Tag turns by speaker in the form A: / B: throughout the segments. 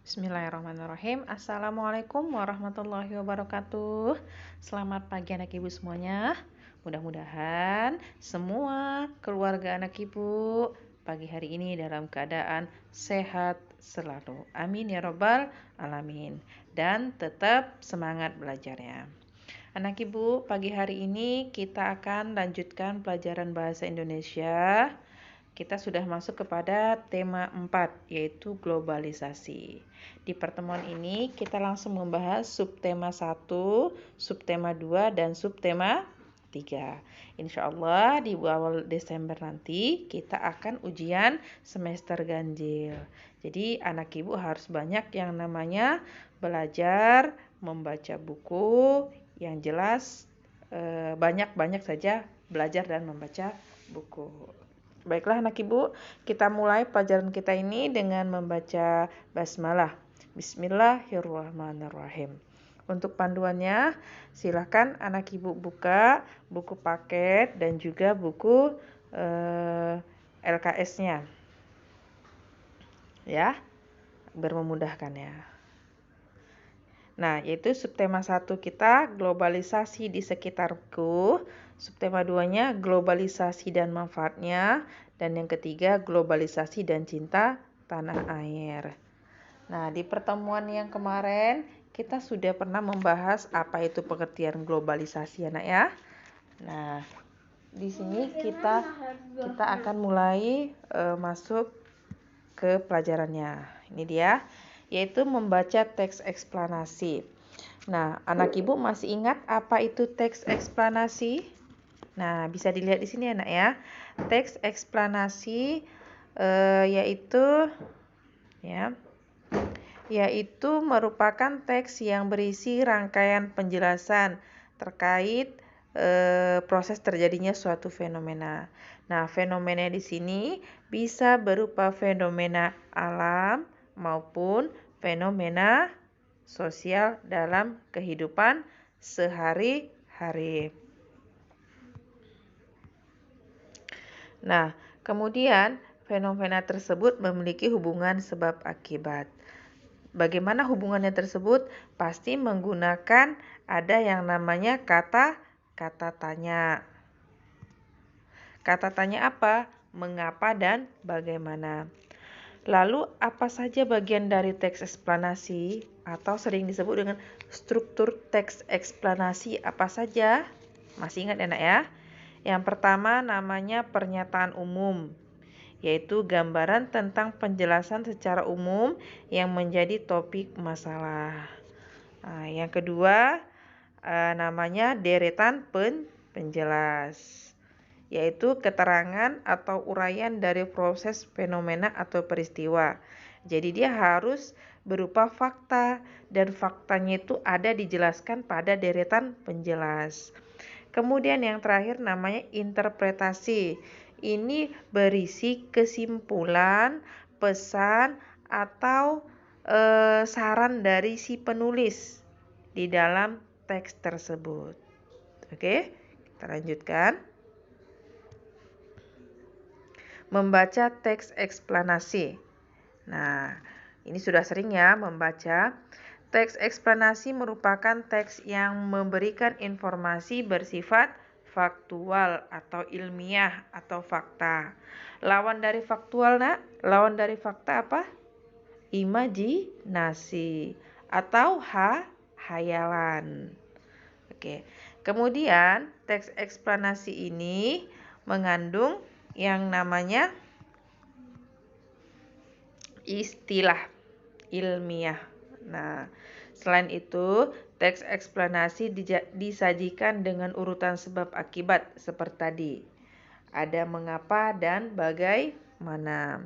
A: Bismillahirrahmanirrahim. Assalamualaikum warahmatullahi wabarakatuh. Selamat pagi anak ibu semuanya. Mudah-mudahan semua keluarga anak ibu pagi hari ini dalam keadaan sehat selalu. Amin ya robbal alamin. Dan tetap semangat belajarnya. Anak ibu, pagi hari ini kita akan lanjutkan pelajaran bahasa Indonesia. Kita sudah masuk kepada tema 4, yaitu globalisasi. Di pertemuan ini kita langsung membahas subtema 1, subtema 2, dan subtema 3. Insya Allah di awal Desember nanti kita akan ujian semester ganjil. Jadi anak ibu harus banyak yang namanya belajar, membaca buku, yang jelas banyak-banyak saja belajar dan membaca buku. Baiklah anak ibu, kita mulai pelajaran kita ini dengan membaca basmalah. Bismillahirrahmanirrahim. Untuk panduannya, silakan anak ibu buka buku paket dan juga buku LKS-nya. Ya, bermemudahkan ya. Nah, yaitu subtema 1 kita globalisasi di sekitarku, subtema 2-nya globalisasi dan manfaatnya, dan yang ketiga globalisasi dan cinta tanah air. Nah, di pertemuan yang kemarin kita sudah pernah membahas apa itu pengertian globalisasi anak ya. Nah, di sini kita akan mulai masuk ke pelajarannya. Ini dia, yaitu membaca teks eksplanasi. Nah, anak ibu masih ingat apa itu teks eksplanasi? Nah, bisa dilihat di sini anak ya. Teks eksplanasi yaitu merupakan teks yang berisi rangkaian penjelasan terkait proses terjadinya suatu fenomena. Nah, fenomena di sini bisa berupa fenomena alam maupun fenomena sosial dalam kehidupan sehari-hari. Nah, kemudian fenomena tersebut memiliki hubungan sebab akibat. Bagaimana hubungannya tersebut? Pasti menggunakan ada yang namanya kata tanya. Kata tanya apa? Mengapa dan bagaimana. Lalu apa saja bagian dari teks eksplanasi atau sering disebut dengan struktur teks eksplanasi apa saja? Masih ingat anak ya? Yang pertama namanya pernyataan umum, yaitu gambaran tentang penjelasan secara umum yang menjadi topik masalah. Nah, yang kedua namanya deretan penjelas, yaitu keterangan atau uraian dari proses fenomena atau peristiwa. Jadi dia harus berupa fakta dan faktanya itu ada dijelaskan pada deretan penjelas. Kemudian yang terakhir namanya interpretasi. Ini berisi kesimpulan, pesan, atau saran dari si penulis di dalam teks tersebut. Oke, kita lanjutkan. Membaca teks eksplanasi. Nah, ini sudah sering ya membaca. Teks eksplanasi merupakan teks yang memberikan informasi bersifat faktual atau ilmiah atau fakta. Lawan dari faktual nak? Lawan dari fakta apa? Imajinasi atau hayalan. Oke. Kemudian teks eksplanasi ini mengandung yang namanya istilah ilmiah. Nah, selain itu, teks eksplanasi disajikan dengan urutan sebab akibat seperti tadi. Ada mengapa dan bagaimana.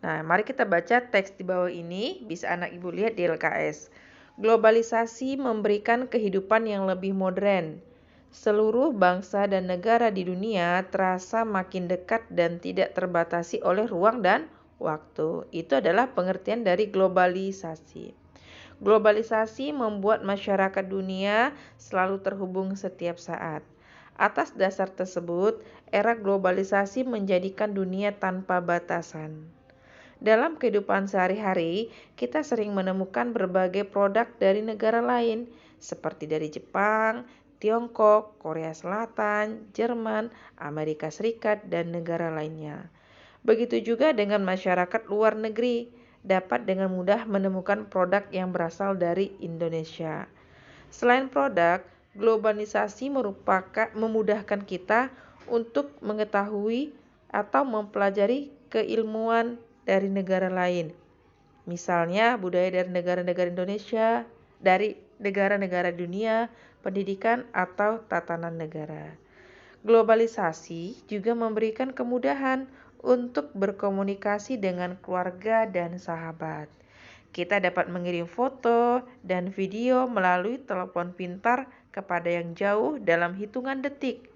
A: Nah, mari kita baca teks di bawah ini, bisa anak ibu lihat di LKS. Globalisasi memberikan kehidupan yang lebih modern. Seluruh bangsa dan negara di dunia terasa makin dekat dan tidak terbatasi oleh ruang dan waktu. Itu adalah pengertian dari globalisasi. Globalisasi membuat masyarakat dunia selalu terhubung setiap saat. Atas dasar tersebut, era globalisasi menjadikan dunia tanpa batasan. Dalam kehidupan sehari-hari, kita sering menemukan berbagai produk dari negara lain, seperti dari Jepang, Tiongkok, Korea Selatan, Jerman, Amerika Serikat, dan negara lainnya. Begitu juga dengan masyarakat luar negeri, dapat dengan mudah menemukan produk yang berasal dari Indonesia. Selain produk, globalisasi memudahkan kita untuk mengetahui atau mempelajari keilmuan dari negara lain. Misalnya budaya dari negara-negara Indonesia, dari negara-negara dunia, pendidikan atau tatanan negara. Globalisasi juga memberikan kemudahan untuk berkomunikasi dengan keluarga dan sahabat. Kita dapat mengirim foto dan video melalui telepon pintar kepada yang jauh dalam hitungan detik.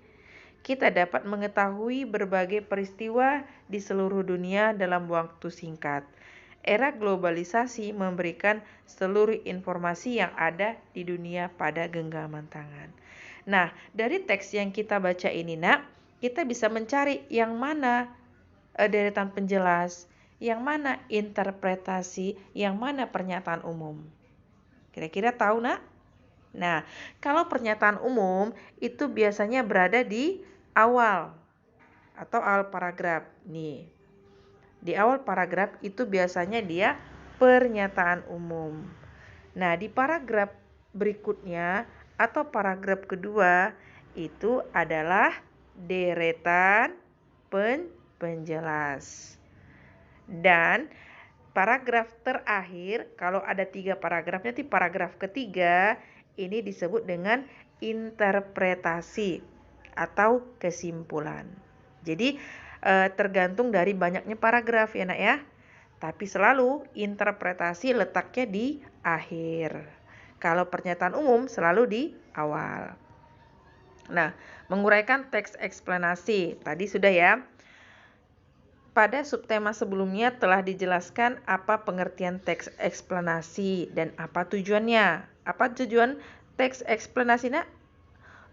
A: Kita dapat mengetahui berbagai peristiwa di seluruh dunia dalam waktu singkat. Era globalisasi memberikan seluruh informasi yang ada di dunia pada genggaman tangan. Nah, dari teks yang kita baca ini, Nak, kita bisa mencari yang mana deretan penjelas, yang mana interpretasi, yang mana pernyataan umum. Kira-kira tahu, Nak? Nah, kalau pernyataan umum itu biasanya berada di awal atau awal paragraf. Nih, di awal paragraf itu biasanya dia pernyataan umum. Nah, di paragraf berikutnya atau paragraf kedua itu adalah deretan penjelas. Dan paragraf terakhir, kalau ada 3 paragraf, nanti paragraf ketiga ini disebut dengan interpretasi atau kesimpulan. Jadi tergantung dari banyaknya paragraf ya, Nak ya. Tapi selalu interpretasi letaknya di akhir. Kalau pernyataan umum selalu di awal. Nah, menguraikan teks eksplanasi. Tadi sudah ya. Pada subtema sebelumnya telah dijelaskan apa pengertian teks eksplanasi dan apa tujuannya. Apa tujuan teks eksplanasi, Nak?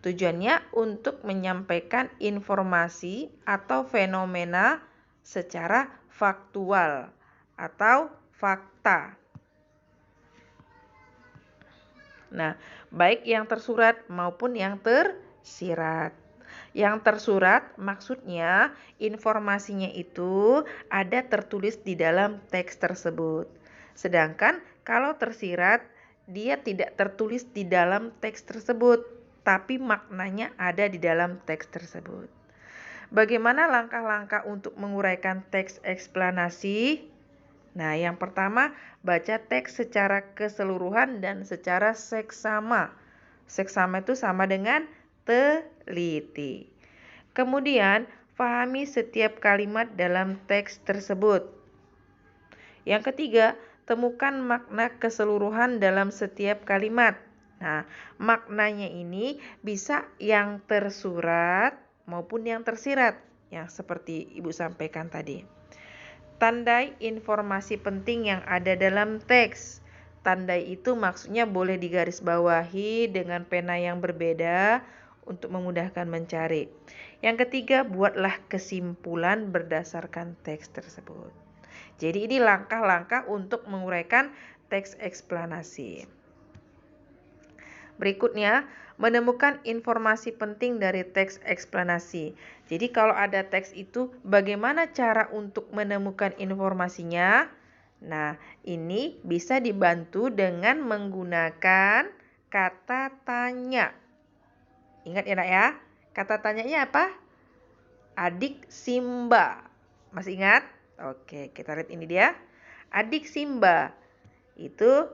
A: Tujuannya untuk menyampaikan informasi atau fenomena secara faktual atau fakta. Nah, baik yang tersurat maupun yang tersirat. Yang tersurat maksudnya informasinya itu ada tertulis di dalam teks tersebut. Sedangkan kalau tersirat, dia tidak tertulis di dalam teks tersebut, tapi maknanya ada di dalam teks tersebut. Bagaimana langkah-langkah untuk menguraikan teks eksplanasi? Nah, yang pertama, baca teks secara keseluruhan dan secara seksama. Seksama itu sama dengan teliti. Kemudian, pahami setiap kalimat dalam teks tersebut. Yang ketiga, temukan makna keseluruhan dalam setiap kalimat. Nah, maknanya ini bisa yang tersurat maupun yang tersirat, yang seperti Ibu sampaikan tadi. Tandai informasi penting yang ada dalam teks. Tandai itu maksudnya boleh digarisbawahi dengan pena yang berbeda untuk memudahkan mencari. Yang ketiga, buatlah kesimpulan berdasarkan teks tersebut. Jadi ini langkah-langkah untuk menguraikan teks eksplanasi. Berikutnya, menemukan informasi penting dari teks eksplanasi. Jadi kalau ada teks itu, bagaimana cara untuk menemukan informasinya? Nah, ini bisa dibantu dengan menggunakan kata tanya. Ingat ya, Nak ya? Kata tanyanya apa? Adik Simba. Masih ingat? Oke, kita lihat ini dia. Adik Simba. Itu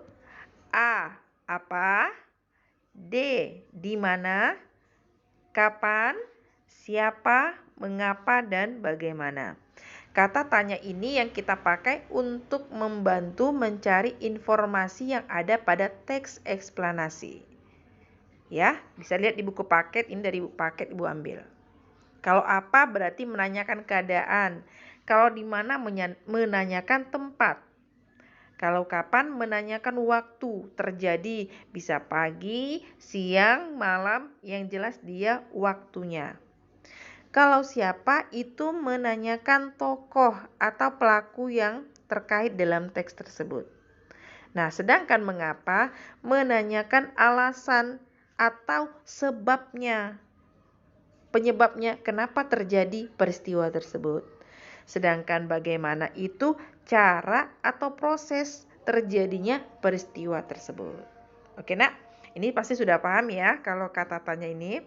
A: A. Apa? D. Di mana? Kapan? Siapa? Mengapa? Dan bagaimana? Kata tanya ini yang kita pakai untuk membantu mencari informasi yang ada pada teks eksplanasi. Ya, bisa lihat di buku paket, ini dari buku paket Ibu ambil. Kalau apa berarti menanyakan keadaan. Kalau di mana menanyakan tempat. Kalau kapan menanyakan waktu, terjadi bisa pagi, siang, malam, yang jelas dia waktunya. Kalau siapa itu menanyakan tokoh atau pelaku yang terkait dalam teks tersebut. Nah, sedangkan mengapa menanyakan alasan atau sebabnya, penyebabnya kenapa terjadi peristiwa tersebut. Sedangkan bagaimana itu cara atau proses terjadinya peristiwa tersebut. Oke nak, ini pasti sudah paham ya kalau kata tanya ini.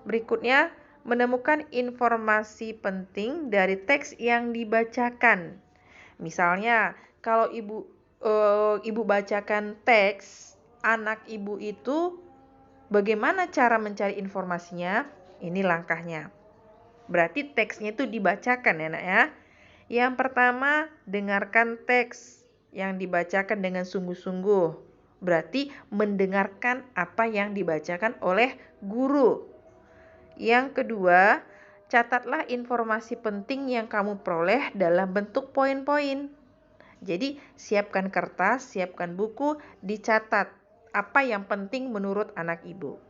A: Berikutnya, menemukan informasi penting dari teks yang dibacakan. Misalnya, kalau ibu bacakan teks, anak ibu itu bagaimana cara mencari informasinya? Ini langkahnya. Berarti teksnya itu dibacakan ya nak ya. Yang pertama, dengarkan teks yang dibacakan dengan sungguh-sungguh. Berarti mendengarkan apa yang dibacakan oleh guru. Yang kedua, catatlah informasi penting yang kamu peroleh dalam bentuk poin-poin. Jadi, siapkan kertas, siapkan buku, dicatat apa yang penting menurut anak ibu.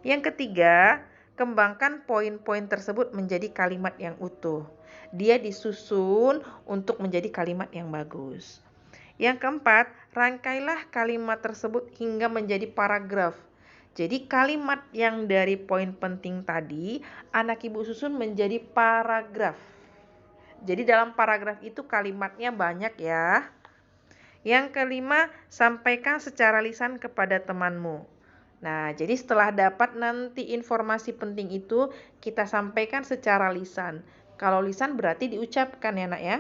A: Yang ketiga, kembangkan poin-poin tersebut menjadi kalimat yang utuh. Dia disusun untuk menjadi kalimat yang bagus. Yang keempat, rangkailah kalimat tersebut hingga menjadi paragraf. Jadi kalimat yang dari poin penting tadi, anak ibu susun menjadi paragraf. Jadi dalam paragraf itu kalimatnya banyak ya. Yang kelima, sampaikan secara lisan kepada temanmu. Nah, jadi setelah dapat nanti informasi penting itu, kita sampaikan secara lisan. Kalau lisan berarti diucapkan ya nak ya.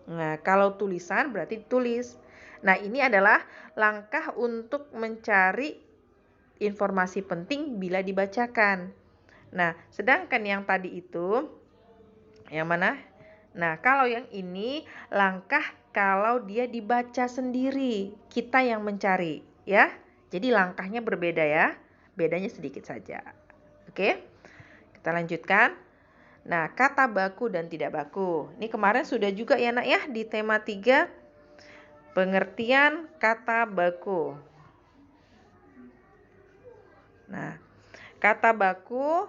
A: Nah, kalau tulisan berarti ditulis. Nah, ini adalah langkah untuk mencari informasi penting bila dibacakan. Nah, sedangkan yang tadi itu, yang mana? Nah, kalau yang ini langkah kalau dia dibaca sendiri, kita yang mencari ya. Jadi langkahnya berbeda ya, bedanya sedikit saja. Oke, kita lanjutkan. Nah, kata baku dan tidak baku. Ini kemarin sudah juga ya nak ya di tema 3, pengertian kata baku. Nah, kata baku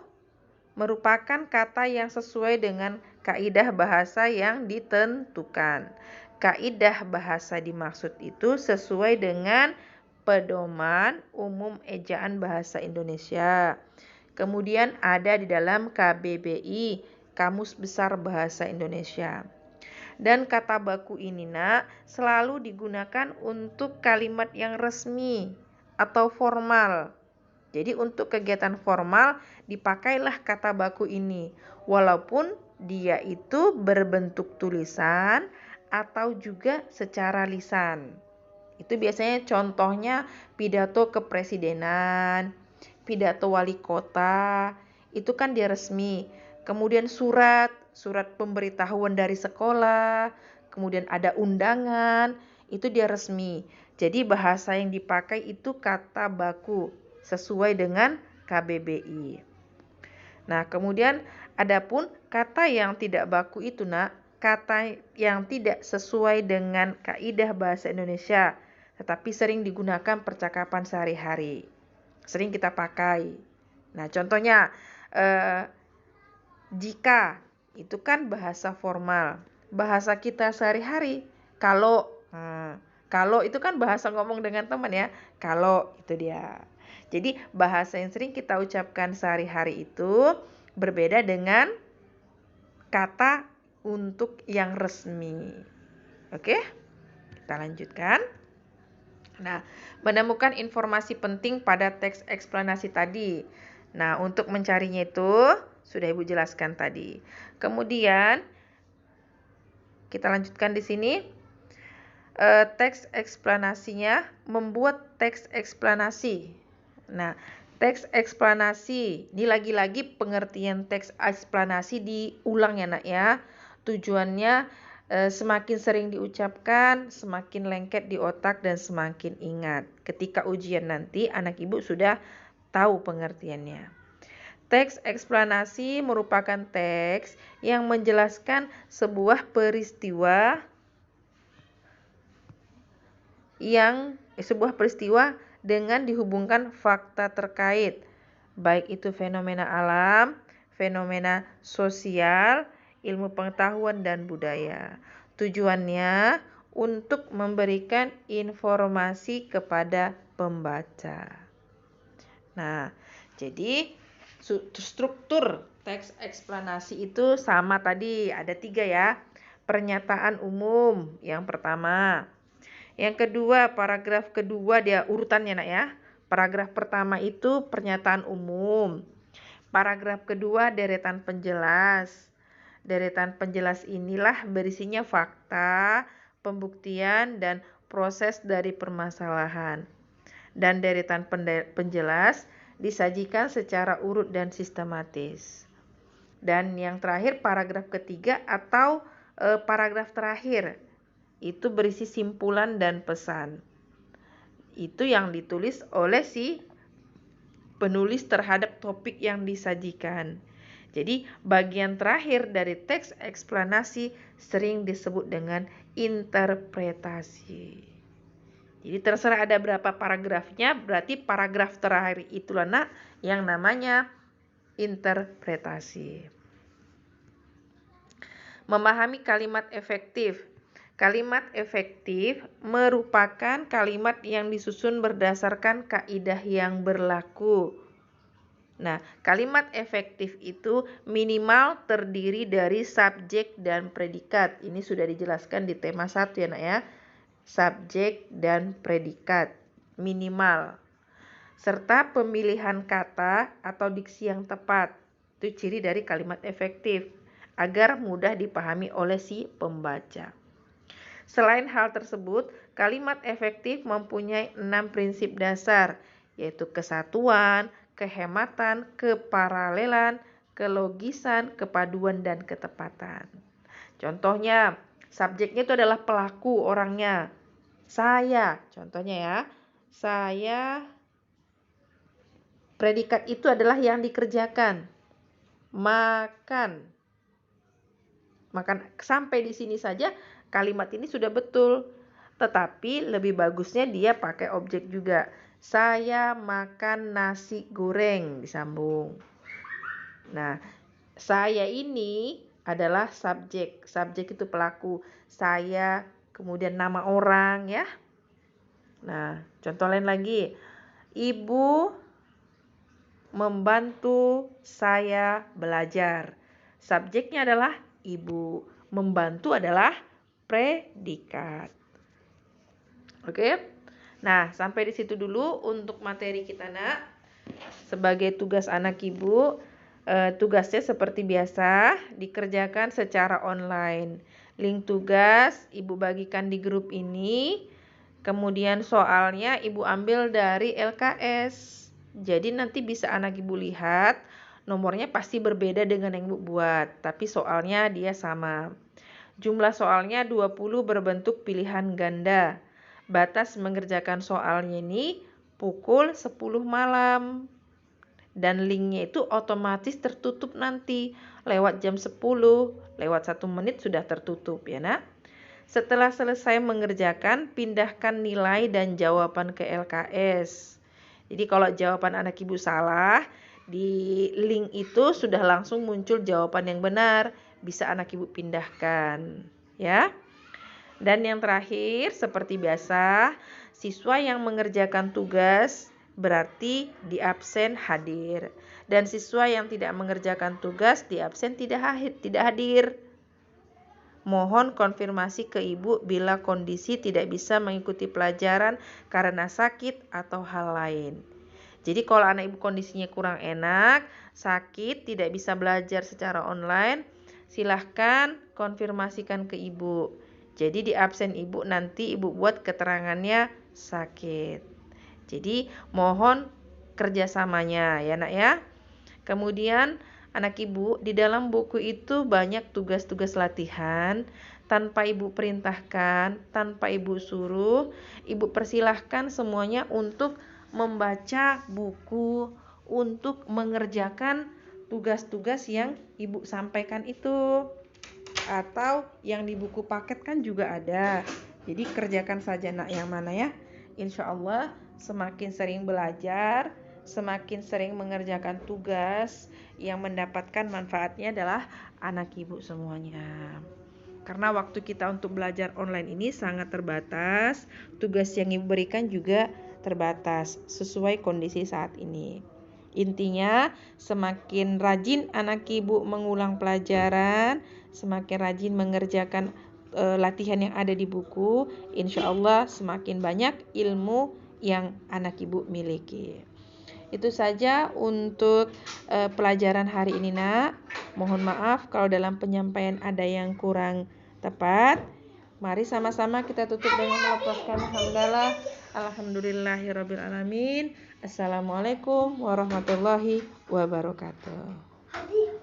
A: merupakan kata yang sesuai dengan kaidah bahasa yang ditentukan. Kaidah bahasa dimaksud itu sesuai dengan Pedoman Umum Ejaan Bahasa Indonesia. Kemudian ada di dalam KBBI, Kamus Besar Bahasa Indonesia. Dan kata baku ini nak selalu digunakan untuk kalimat yang resmi atau formal. Jadi untuk kegiatan formal dipakailah kata baku ini, walaupun dia itu berbentuk tulisan atau juga secara lisan. Itu biasanya contohnya pidato kepresidenan, pidato wali kota, itu kan dia resmi. Kemudian surat pemberitahuan dari sekolah, kemudian ada undangan, itu dia resmi. Jadi bahasa yang dipakai itu kata baku sesuai dengan KBBI. Nah, kemudian adapun kata yang tidak baku itu nak, kata yang tidak sesuai dengan kaidah bahasa Indonesia, tetapi sering digunakan percakapan sehari-hari. Sering kita pakai. Nah, contohnya jika itu kan bahasa formal. Bahasa kita sehari-hari. Kalau itu kan bahasa ngomong dengan teman ya. Kalau itu dia. Jadi bahasa yang sering kita ucapkan sehari-hari itu berbeda dengan kata untuk yang resmi. Oke? Kita lanjutkan. Nah, menemukan informasi penting pada teks eksplanasi tadi. Nah, untuk mencarinya itu sudah Ibu jelaskan tadi. Kemudian kita lanjutkan di sini. Teks eksplanasinya, membuat teks eksplanasi. Nah, teks eksplanasi, ini lagi-lagi pengertian teks eksplanasi diulang ya nak ya. Tujuannya semakin sering diucapkan, semakin lengket di otak dan semakin ingat. Ketika ujian nanti anak ibu sudah tahu pengertiannya. Teks eksplanasi merupakan teks yang menjelaskan sebuah peristiwa dengan dihubungkan fakta terkait, baik itu fenomena alam, fenomena sosial, ilmu pengetahuan dan budaya. Tujuannya untuk memberikan informasi kepada pembaca. Nah, jadi struktur teks eksplanasi itu sama tadi, ada 3 ya. Pernyataan umum yang pertama. Yang kedua, paragraf kedua dia urutannya nak ya. Paragraf pertama itu pernyataan umum. Paragraf kedua deretan penjelas. Deretan penjelas inilah berisinya fakta, pembuktian, dan proses dari permasalahan. Dan deretan penjelas disajikan secara urut dan sistematis. Dan yang terakhir paragraf ketiga atau paragraf terakhir itu berisi simpulan dan pesan. Itu yang ditulis oleh si penulis terhadap topik yang disajikan. Jadi bagian terakhir dari teks eksplanasi sering disebut dengan interpretasi. Jadi terserah ada berapa paragrafnya, berarti paragraf terakhir itulah nak yang namanya interpretasi. Memahami kalimat efektif. Kalimat efektif merupakan kalimat yang disusun berdasarkan kaidah yang berlaku. Nah, kalimat efektif itu minimal terdiri dari subjek dan predikat. Ini sudah dijelaskan di tema 1 ya nak ya. Subjek dan predikat minimal. Serta pemilihan kata atau diksi yang tepat. Itu ciri dari kalimat efektif agar mudah dipahami oleh si pembaca. Selain hal tersebut, kalimat efektif mempunyai 6 prinsip dasar, yaitu kesatuan, kehematan, keparalelan, kelogisan, kepaduan, dan ketepatan. Contohnya, subjeknya itu adalah pelaku orangnya. Saya, contohnya ya. Saya, predikat itu adalah yang dikerjakan. Makan. Makan sampai di sini saja kalimat ini sudah betul. Tetapi lebih bagusnya dia pakai objek juga. Saya makan nasi goreng, disambung. Nah, saya ini adalah subjek. Subjek itu pelaku. Saya, kemudian nama orang ya. Nah, contoh lain lagi. Ibu membantu saya belajar. Subjeknya adalah ibu. Membantu adalah predikat. Oke? Nah, sampai di situ dulu untuk materi kita nak. Sebagai tugas anak ibu, tugasnya seperti biasa dikerjakan secara online. Link tugas ibu bagikan di grup ini. Kemudian soalnya ibu ambil dari LKS. Jadi nanti bisa anak ibu lihat, nomornya pasti berbeda dengan yang ibu buat, tapi soalnya dia sama. Jumlah soalnya 20 berbentuk pilihan ganda. Batas mengerjakan soalnya ini pukul 10 malam. Dan linknya itu otomatis tertutup nanti. Lewat jam 10, lewat 1 menit sudah tertutup ya nak. Setelah selesai mengerjakan, pindahkan nilai dan jawaban ke LKS. Jadi kalau jawaban anak ibu salah, di link itu sudah langsung muncul jawaban yang benar. Bisa anak ibu pindahkan ya. Dan yang terakhir, seperti biasa, siswa yang mengerjakan tugas berarti di absen hadir. Dan siswa yang tidak mengerjakan tugas di absen tidak hadir. Mohon konfirmasi ke ibu bila kondisi tidak bisa mengikuti pelajaran karena sakit atau hal lain. Jadi kalau anak ibu kondisinya kurang enak, sakit, tidak bisa belajar secara online, silahkan konfirmasikan ke ibu. Jadi di absen ibu nanti ibu buat keterangannya sakit. Jadi mohon kerjasamanya ya nak ya. Kemudian anak ibu di dalam buku itu banyak tugas-tugas latihan. Tanpa ibu perintahkan, tanpa ibu suruh, ibu persilahkan semuanya untuk membaca buku, untuk mengerjakan tugas-tugas yang ibu sampaikan itu. Atau yang di buku paket kan juga ada. Jadi kerjakan saja nak yang mana ya. Insya Allah semakin sering belajar, semakin sering mengerjakan tugas, yang mendapatkan manfaatnya adalah anak ibu semuanya. Karena waktu kita untuk belajar online ini sangat terbatas, tugas yang Ibu berikan juga terbatas sesuai kondisi saat ini. Intinya, semakin rajin anak Ibu mengulang pelajaran, semakin rajin mengerjakan latihan yang ada di buku, insya Allah semakin banyak ilmu yang anak Ibu miliki. Itu saja untuk pelajaran hari ini, Nak. Mohon maaf kalau dalam penyampaian ada yang kurang tepat. Mari sama-sama kita tutup dengan melafazkan hamdalah. Alhamdulillahirabbil alamin. Assalamualaikum warahmatullahi wabarakatuh.